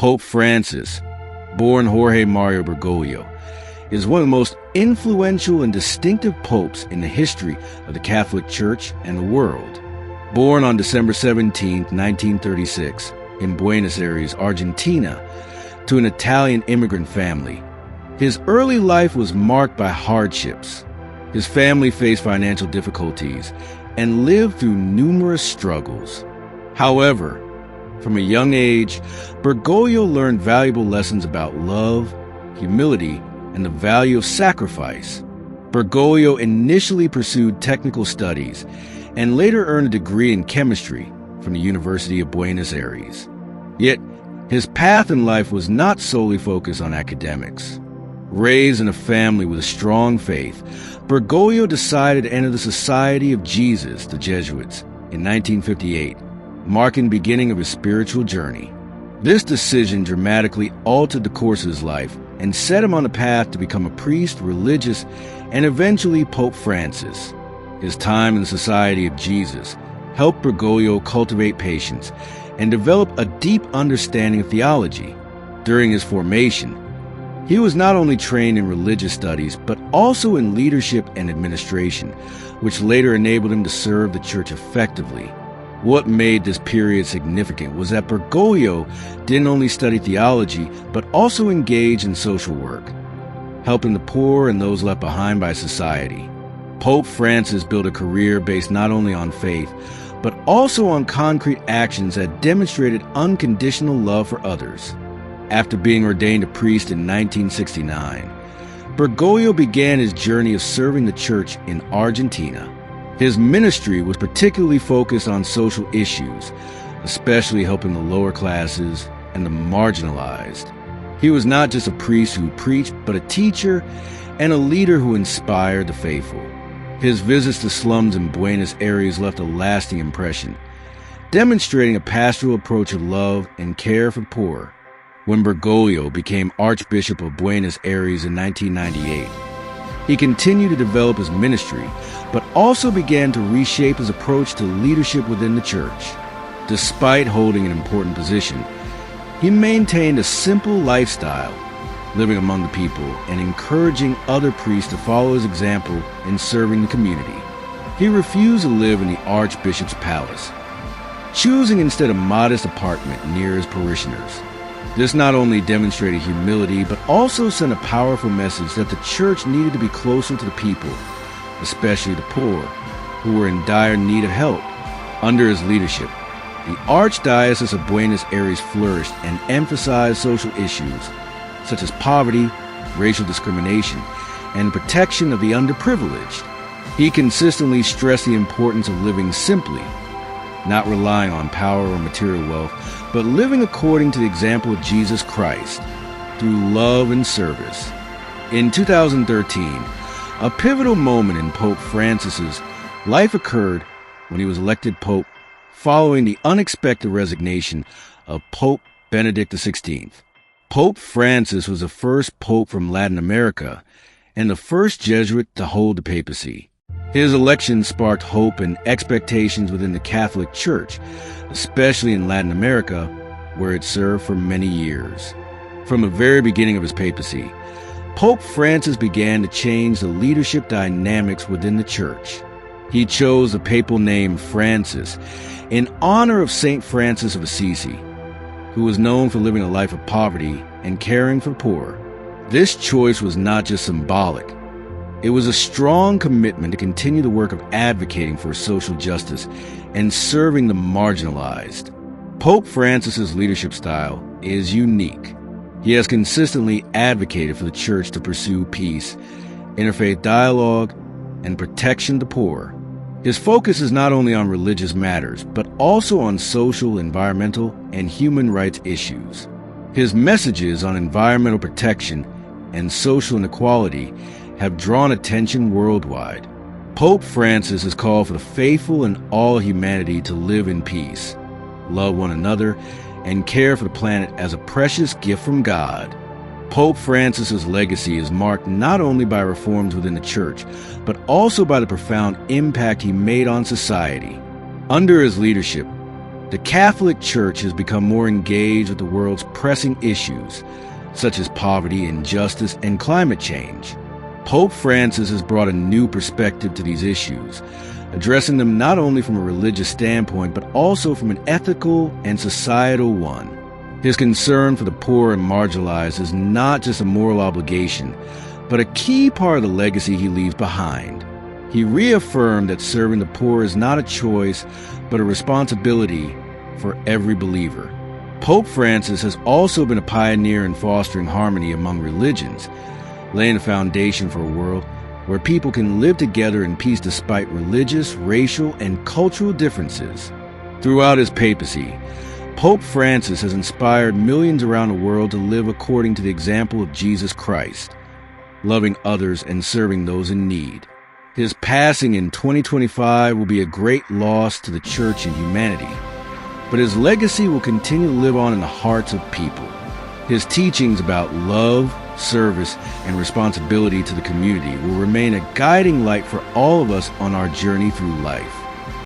Pope Francis, born Jorge Mario Bergoglio, is one of the most influential and distinctive popes in the history of the Catholic Church and the world. Born on December 17, 1936, in Buenos Aires, Argentina, to an Italian immigrant family, his early life was marked by hardships. His family faced financial difficulties and lived through numerous struggles. However, from a young age, Bergoglio learned valuable lessons about love, humility, and the value of sacrifice. Bergoglio initially pursued technical studies and later earned a degree in chemistry from the University of Buenos Aires. Yet, his path in life was not solely focused on academics. Raised in a family with a strong faith, Bergoglio decided to enter the Society of Jesus, the Jesuits, in 1958, marking the beginning of his spiritual journey. This decision dramatically altered the course of his life and set him on the path to become a priest, religious, and eventually Pope Francis. His time in the Society of Jesus helped Bergoglio cultivate patience and develop a deep understanding of theology. During his formation, he was not only trained in religious studies, but also in leadership and administration, which later enabled him to serve the church effectively. What made this period significant was that Bergoglio didn't only study theology, but also engage in social work, helping the poor and those left behind by society. Pope Francis built a career based not only on faith, but also on concrete actions that demonstrated unconditional love for others. After being ordained a priest in 1969, Bergoglio began his journey of serving the church in Argentina. His ministry was particularly focused on social issues, especially helping the lower classes and the marginalized. He was not just a priest who preached, but a teacher and a leader who inspired the faithful. His visits to slums in Buenos Aires left a lasting impression, demonstrating a pastoral approach of love and care for the poor. When Bergoglio became Archbishop of Buenos Aires in 1998, he continued to develop his ministry, but also began to reshape his approach to leadership within the church. Despite holding an important position, he maintained a simple lifestyle, living among the people and encouraging other priests to follow his example in serving the community. He refused to live in the Archbishop's palace, choosing instead a modest apartment near his parishioners. This not only demonstrated humility, but also sent a powerful message that the church needed to be closer to the people, especially the poor, who were in dire need of help. Under his leadership, the Archdiocese of Buenos Aires flourished and emphasized social issues such as poverty, racial discrimination, and protection of the underprivileged. He consistently stressed the importance of living simply, not relying on power or material wealth, but living according to the example of Jesus Christ, through love and service. In 2013, a pivotal moment in Pope Francis's life occurred when he was elected Pope following the unexpected resignation of Pope Benedict XVI. Pope Francis was the first pope from Latin America and the first Jesuit to hold the papacy. His election sparked hope and expectations within the Catholic Church, especially in Latin America, where it served for many years. From the very beginning of his papacy, Pope Francis began to change the leadership dynamics within the Church. He chose the papal name Francis in honor of Saint Francis of Assisi, who was known for living a life of poverty and caring for the poor. This choice was not just symbolic. It was a strong commitment to continue the work of advocating for social justice and serving the marginalized. Pope Francis's leadership style is unique. He has consistently advocated for the Church to pursue peace, interfaith dialogue, and protection of the poor. His focus is not only on religious matters, but also on social, environmental, and human rights issues. His messages on environmental protection and social inequality have drawn attention worldwide. Pope Francis has called for the faithful and all humanity to live in peace, love one another, and care for the planet as a precious gift from God. Pope Francis's legacy is marked not only by reforms within the Church, but also by the profound impact he made on society. Under his leadership, The Catholic Church has become more engaged with the world's pressing issues, such as poverty, injustice, and climate change. Pope Francis has brought a new perspective to these issues, addressing them not only from a religious standpoint, but also from an ethical and societal one. His concern for the poor and marginalized is not just a moral obligation, but a key part of the legacy he leaves behind. He reaffirmed that serving the poor is not a choice, but a responsibility for every believer. Pope Francis has also been a pioneer in fostering harmony among religions, laying a foundation for a world where people can live together in peace despite religious, racial, and cultural differences. Throughout his papacy, Pope Francis has inspired millions around the world to live according to the example of Jesus Christ, loving others and serving those in need. His passing in 2025 will be a great loss to the Church and humanity, but his legacy will continue to live on in the hearts of people. His teachings about love, service, and responsibility to the community will remain a guiding light for all of us on our journey through life.